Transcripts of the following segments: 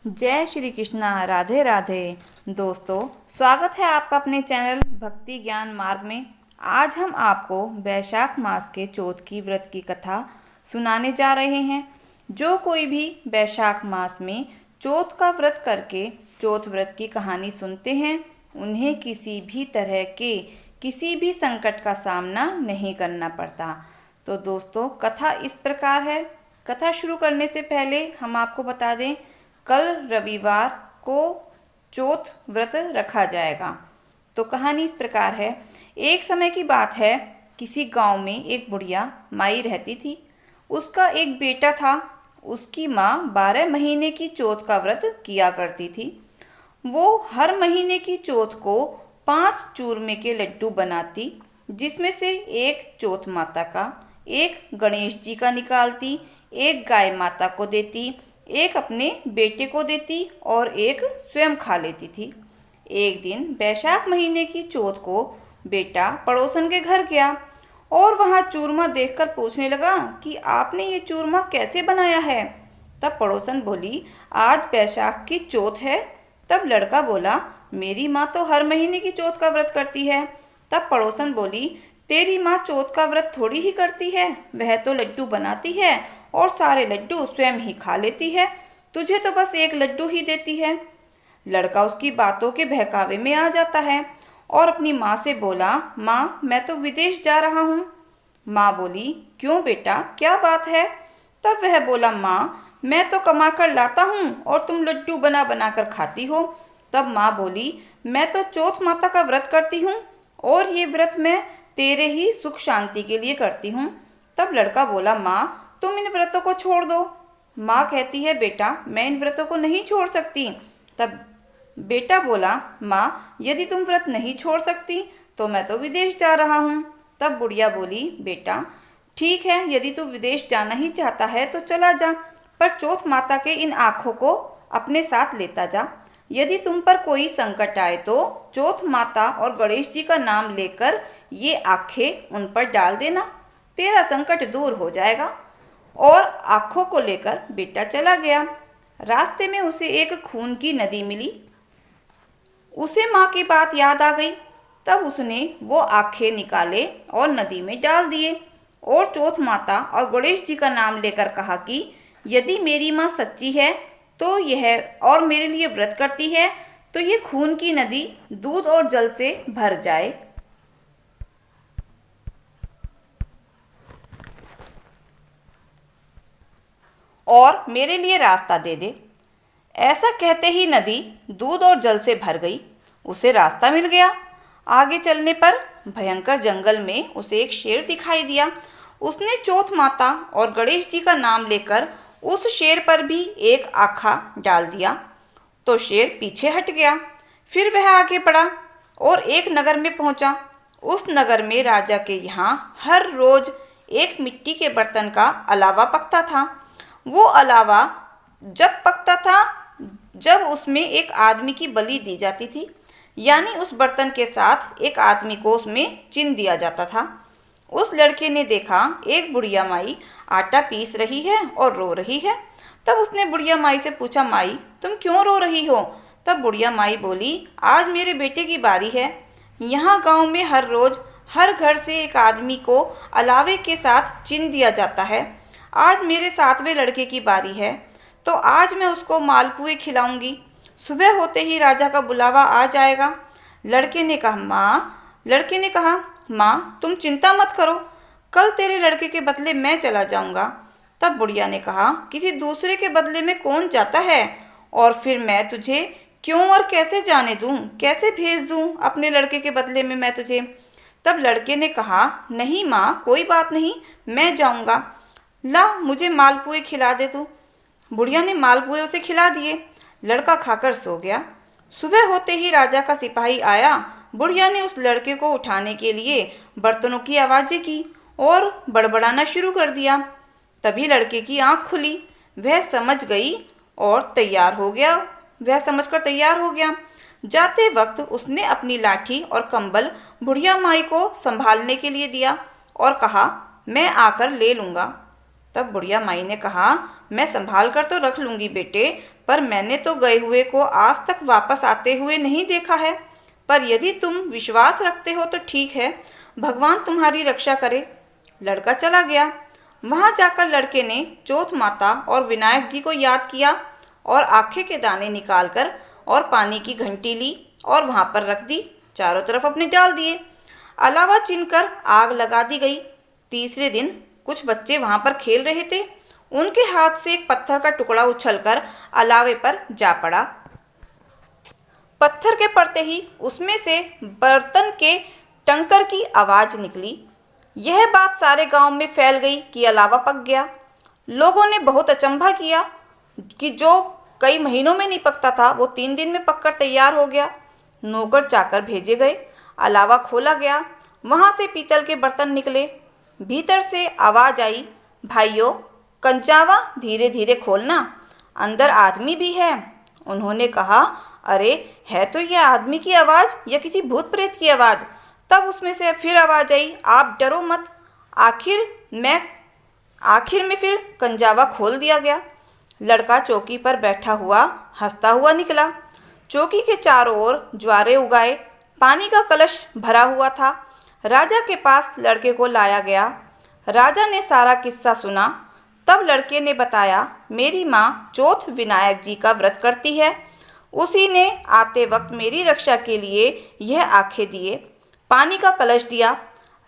जय श्री कृष्णा। राधे राधे। दोस्तों, स्वागत है आपका अपने चैनल भक्ति ज्ञान मार्ग में। आज हम आपको वैशाख मास के चौथ की व्रत की कथा सुनाने जा रहे हैं। जो कोई भी वैशाख मास में चौथ का व्रत करके चौथ व्रत की कहानी सुनते हैं, उन्हें किसी भी तरह के किसी भी संकट का सामना नहीं करना पड़ता। तो दोस्तों, कथा इस प्रकार है। कथा शुरू करने से पहले हम आपको बता दें, कल रविवार को चौथ व्रत रखा जाएगा। तो कहानी इस प्रकार है। एक समय की बात है, किसी गांव में एक बुढ़िया माई रहती थी। उसका एक बेटा था। उसकी माँ 12 महीने की चौथ का व्रत किया करती थी। वो हर महीने की चौथ को 5 चूरमे के लड्डू बनाती, जिसमें से एक चौथ माता का, एक गणेश जी का निकालती, एक गाय माता को देती, एक अपने बेटे को देती और एक स्वयं खा लेती थी। एक दिन वैशाख महीने की चौथ को बेटा पड़ोसन के घर गया और वहाँ चूरमा देखकर पूछने लगा कि आपने ये चूरमा कैसे बनाया है। तब पड़ोसन बोली, आज वैशाख की चौथ है। तब लड़का बोला, मेरी माँ तो हर महीने की चौथ का व्रत करती है। तब पड़ोसन बोली, तेरी माँ चौथ का व्रत थोड़ी ही करती है, वह तो लड्डू बनाती है और सारे लड्डू स्वयं ही खा लेती है, तुझे तो बस एक लड्डू ही देती है। लड़का उसकी बातों के बहकावे में आ जाता है और अपनी माँ से बोला, माँ मैं तो विदेश जा रहा हूँ। माँ बोली, क्यों बेटा, क्या बात है। तब वह बोला, माँ मैं तो कमा कर लाता हूँ और तुम लड्डू बना बना कर खाती हो। तब माँ बोली, मैं तो चौथ माता का व्रत करती हूँ और ये व्रत मैं तेरे ही सुख शांति के लिए करती हूँ। तब लड़का बोला, माँ तुम इन व्रतों को छोड़ दो। माँ कहती है, बेटा मैं इन व्रतों को नहीं छोड़ सकती। तब बेटा बोला, माँ यदि तुम व्रत नहीं छोड़ सकती तो मैं तो विदेश जा रहा हूँ। तब बुढ़िया बोली, बेटा ठीक है, यदि तू विदेश जाना ही चाहता है तो चला जा, पर चौथ माता के इन आँखों को अपने साथ लेता जा। यदि तुम पर कोई संकट आए तो चौथ माता और गणेश जी का नाम लेकर ये आँखें उन पर डाल देना, तेरा संकट दूर हो जाएगा। और आँखों को लेकर बेटा चला गया। रास्ते में उसे एक खून की नदी मिली। उसे माँ की बात याद आ गई। तब उसने वो आँखें निकाले और नदी में डाल दिए और चौथ माता और गणेश जी का नाम लेकर कहा कि यदि मेरी माँ सच्ची है तो यह और मेरे लिए व्रत करती है तो ये खून की नदी दूध और जल से भर जाए। और मेरे लिए रास्ता दे दे। ऐसा कहते ही नदी दूध और जल से भर गई। उसे रास्ता मिल गया। आगे चलने पर भयंकर जंगल में उसे एक शेर दिखाई दिया। उसने चौथ माता और गणेश जी का नाम लेकर उस शेर पर भी एक आखा डाल दिया तो शेर पीछे हट गया। फिर वह आगे बढ़ा और एक नगर में पहुंचा। उस नगर में राजा के यहाँ हर रोज एक मिट्टी के बर्तन का अलावा पकता था। वो अलावा जब पकता था जब उसमें एक आदमी की बलि दी जाती थी, यानी उस बर्तन के साथ एक आदमी को उसमें चिन दिया जाता था। उस लड़के ने देखा एक बुढ़िया माई आटा पीस रही है और रो रही है। तब उसने बुढ़िया माई से पूछा, माई तुम क्यों रो रही हो। तब बुढ़िया माई बोली, आज मेरे बेटे की बारी है। यहाँ गांव में हर रोज हर घर से एक आदमी को अलावे के साथ चिन दिया जाता है। आज मेरे 7वें लड़के की बारी है तो आज मैं उसको मालपुए खिलाऊंगी। सुबह होते ही राजा का बुलावा आ जाएगा। लड़के ने कहा, माँ तुम चिंता मत करो, कल तेरे लड़के के बदले मैं चला जाऊंगा। तब बुढ़िया ने कहा, किसी दूसरे के बदले में कौन जाता है और फिर मैं तुझे क्यों और कैसे जाने दूं, कैसे भेज दूं अपने लड़के के बदले में मैं तुझे। तब लड़के ने कहा, नहीं माँ कोई बात नहीं, मैं जाऊंगा, ला मुझे मालपुए खिला दे तू। बुढ़िया ने मालपुए उसे खिला दिए। लड़का खाकर सो गया। सुबह होते ही राजा का सिपाही आया। बुढ़िया ने उस लड़के को उठाने के लिए बर्तनों की आवाज़ें की और बड़बड़ाना शुरू कर दिया। तभी लड़के की आंख खुली। वह समझकर तैयार हो गया। जाते वक्त उसने अपनी लाठी और कंबल बुढ़िया माई को संभालने के लिए दिया और कहा, मैं आकर ले लूँगा। तब बुढ़िया माई ने कहा, मैं संभाल कर तो रख लूँगी बेटे, पर मैंने तो गए हुए को आज तक वापस आते हुए नहीं देखा है। पर यदि तुम विश्वास रखते हो तो ठीक है, भगवान तुम्हारी रक्षा करे। लड़का चला गया। वहां जाकर लड़के ने चौथ माता और विनायक जी को याद किया और आखे के दाने निकालकर और पानी की घंटी ली और वहां पर रख दी। चारों तरफ अपने डाल दिए। अलावा चिनकर आग लगा दी गई। तीसरे दिन कुछ बच्चे वहां पर खेल रहे थे। उनके हाथ से एक पत्थर का टुकड़ा उछलकर अलावे पर जा पड़ा। पत्थर के पड़ते ही उसमें से बर्तन के टंकर की आवाज निकली। यह बात सारे गांव में फैल गई कि अलावा पक गया। लोगों ने बहुत अचंभा किया कि जो कई महीनों में नहीं पकता था वो 3 दिन में पककर तैयार हो गया। नौकर चाकर भेजे गए। अलावा खोला गया। वहां से पीतल के बर्तन निकले। भीतर से आवाज आई, भाइयों कंचावा धीरे धीरे खोलना, अंदर आदमी भी है। उन्होंने कहा, अरे है तो यह आदमी की आवाज़ या किसी भूत प्रेत की आवाज़। तब उसमें से फिर आवाज़ आई, आप डरो मत। आखिर में फिर कंजावा खोल दिया गया। लड़का चौकी पर बैठा हुआ हंसता हुआ निकला। चौकी के चारों ओर ज्वारे उगाए। पानी का कलश भरा हुआ था। राजा के पास लड़के को लाया गया। राजा ने सारा किस्सा सुना। तब लड़के ने बताया, मेरी माँ चौथ विनायक जी का व्रत करती है। उसी ने आते वक्त मेरी रक्षा के लिए यह आखे दिए, पानी का कलश दिया।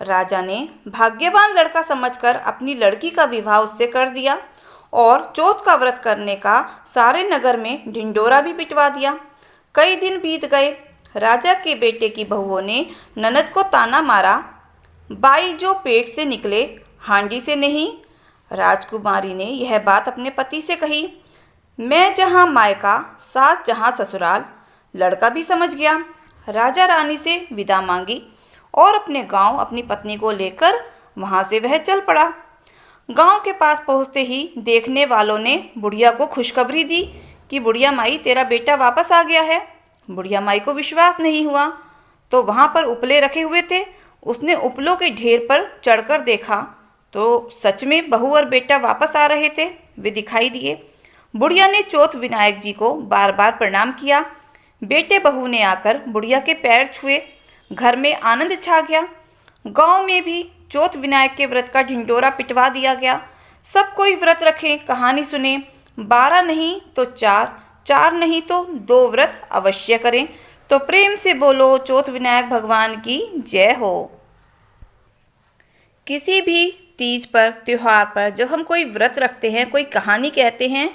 राजा ने भाग्यवान लड़का समझकर अपनी लड़की का विवाह उससे कर दिया और चौथ का व्रत करने का सारे नगर में ढिंडोरा भी पिटवा दिया। कई दिन बीत गए। राजा के बेटे की बहुओं ने ननद को ताना मारा, बाई जो पेट से निकले हांडी से नहीं। राजकुमारी ने यह बात अपने पति से कही, मैं जहाँ मायका सास जहाँ ससुराल। लड़का भी समझ गया। राजा रानी से विदा मांगी और अपने गांव अपनी पत्नी को लेकर वहां से वह चल पड़ा। गांव के पास पहुंचते ही देखने वालों ने बुढ़िया को खुशखबरी दी कि बुढ़िया माई तेरा बेटा वापस आ गया है। बुढ़िया माई को विश्वास नहीं हुआ तो वहां पर उपले रखे हुए थे। उसने उपलों के ढेर पर चढ़कर देखा तो सच में बहू और बेटा वापस आ रहे थे। वे दिखाई दिए। बुढ़िया ने चौथ विनायक जी को बार बार प्रणाम किया। बेटे बहू ने आकर बुढ़िया के पैर छुए। घर में आनंद छा गया। गांव में भी चौथ विनायक के व्रत का ढिंडोरा पिटवा दिया गया। सब कोई व्रत रखें, कहानी सुने। 12 नहीं तो 4, 4 नहीं तो 2 व्रत अवश्य करें। तो प्रेम से बोलो चौथ विनायक भगवान की जय हो। किसी भी तीज पर, त्योहार पर जब हम कोई व्रत रखते हैं, कोई कहानी कहते हैं,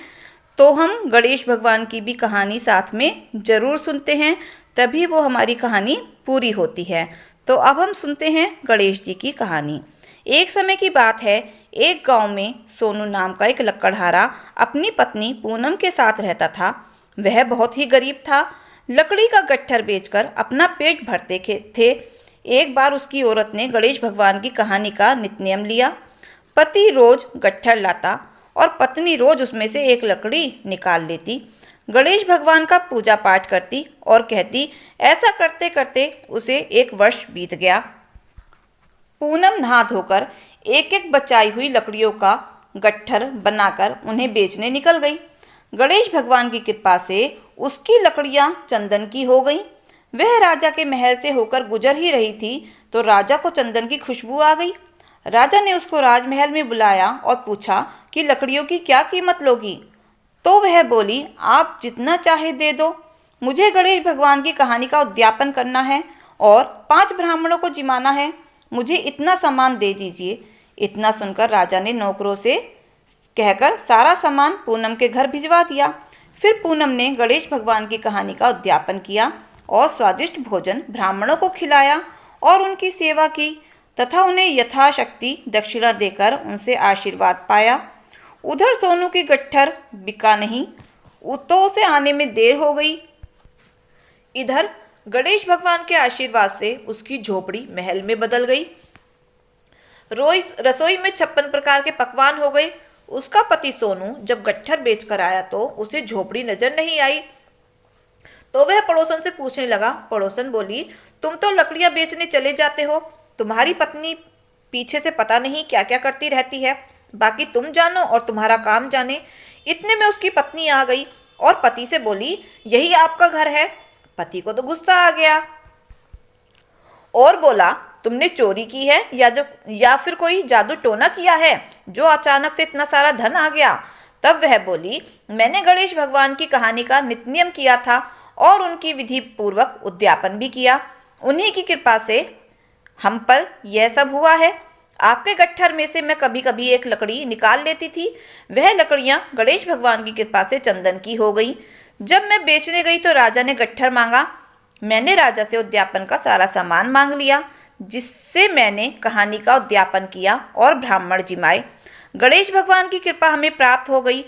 तो हम गणेश भगवान की भी कहानी साथ में ज़रूर सुनते हैं, तभी वो हमारी कहानी पूरी होती है। तो अब हम सुनते हैं गणेश जी की कहानी। एक समय की बात है, एक गांव में सोनू नाम का एक लकड़हारा अपनी पत्नी पूनम के साथ रहता था। वह बहुत ही गरीब था। लकड़ी का गट्ठर बेचकर अपना पेट भरते थे। एक बार उसकी औरत ने गणेश भगवान की कहानी का नित्यनेम लिया। पति रोज गट्ठर लाता और पत्नी रोज उसमें से एक लकड़ी निकाल लेती। गणेश भगवान का पूजा पाठ करती और कहती। ऐसा करते करते उसे 1 वर्ष बीत गया। पूनम नहा धोकर एक एक बचाई हुई लकड़ियों का गट्ठर बनाकर उन्हें बेचने निकल गई। गणेश भगवान की कृपा से उसकी लकड़ियां चंदन की हो गईं। वह राजा के महल से होकर गुजर ही रही थी तो राजा को चंदन की खुशबू आ गई। राजा ने उसको राजमहल में बुलाया और पूछा कि लकड़ियों की क्या कीमत लोगी। तो वह बोली, आप जितना चाहे दे दो, मुझे गणेश भगवान की कहानी का उद्यापन करना है और 5 ब्राह्मणों को जिमाना है। मुझे इतना सामान दे दीजिए। इतना सुनकर राजा ने नौकरों से कहकर सारा सामान पूनम के घर भिजवा दिया। फिर पूनम ने गणेश भगवान की कहानी का उद्यापन किया और स्वादिष्ट भोजन ब्राह्मणों को खिलाया और उनकी सेवा की तथा उन्हें यथाशक्ति दक्षिणा देकर उनसे आशीर्वाद पाया। उधर सोनू की गट्ठर बिका नहीं तो उसे आने में देर हो गई। इधर गणेश भगवान के आशीर्वाद से उसकी झोपड़ी महल में बदल गई। रसोई में 56 प्रकार के पकवान हो गए। उसका पति सोनू जब गट्ठर बेचकर आया तो उसे झोपड़ी नजर नहीं आई तो वह पड़ोसन से पूछने लगा। पड़ोसन बोली, तुम तो लकड़ियां बेचने चले जाते हो, तुम्हारी पत्नी पीछे से पता नहीं क्या क्या करती रहती है, बाकी तुम जानो और तुम्हारा काम जाने। इतने में उसकी पत्नी आ गई और पति से बोली, यही आपका घर है। पति को तो गुस्सा आ गया और बोला, तुमने चोरी की है या फिर कोई जादू टोना किया है जो अचानक से इतना सारा धन आ गया। तब वह बोली, मैंने गणेश भगवान की कहानी का नित्य किया था और उनकी विधि पूर्वक उद्यापन भी किया। उन्हीं की कृपा से हम पर यह सब हुआ है। आपके गट्ठर में से मैं कभी कभी एक लकड़ी निकाल लेती थी। वह लकड़ियां गणेश भगवान की कृपा से चंदन की हो गई। जब मैं बेचने गई तो राजा ने गट्ठर मांगा। मैंने राजा से उद्यापन का सारा सामान मांग लिया, जिससे मैंने कहानी का उद्यापन किया और ब्राह्मण जिमाए। गणेश भगवान की कृपा हमें प्राप्त हो गई।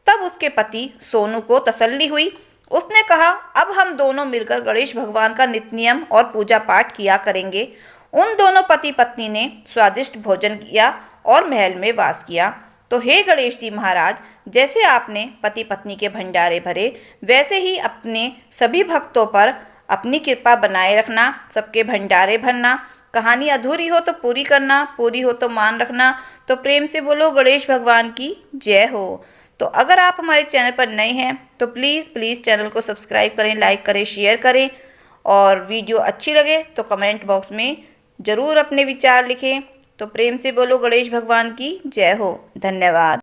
तब उसके पति सोनू को तसल्ली हुई। उसने कहा, अब हम दोनों मिलकर गणेश भगवान का नित्य नियम और पूजा पाठ किया करेंगे। उन दोनों पति पत्नी ने स्वादिष्ट भोजन किया और महल में वास किया। तो हे गणेश जी महाराज, जैसे आपने पति पत्नी के भंडारे भरे, वैसे ही अपने सभी भक्तों पर अपनी कृपा बनाए रखना, सबके भंडारे भरना। कहानी अधूरी हो तो पूरी करना, पूरी हो तो मान रखना। तो प्रेम से बोलो गणेश भगवान की जय हो। तो अगर आप हमारे चैनल पर नए हैं तो प्लीज़ चैनल को सब्सक्राइब करें, लाइक करें, शेयर करें और वीडियो अच्छी लगे तो कमेंट बॉक्स में ज़रूर अपने विचार लिखें। तो प्रेम से बोलो गणेश भगवान की जय हो। धन्यवाद।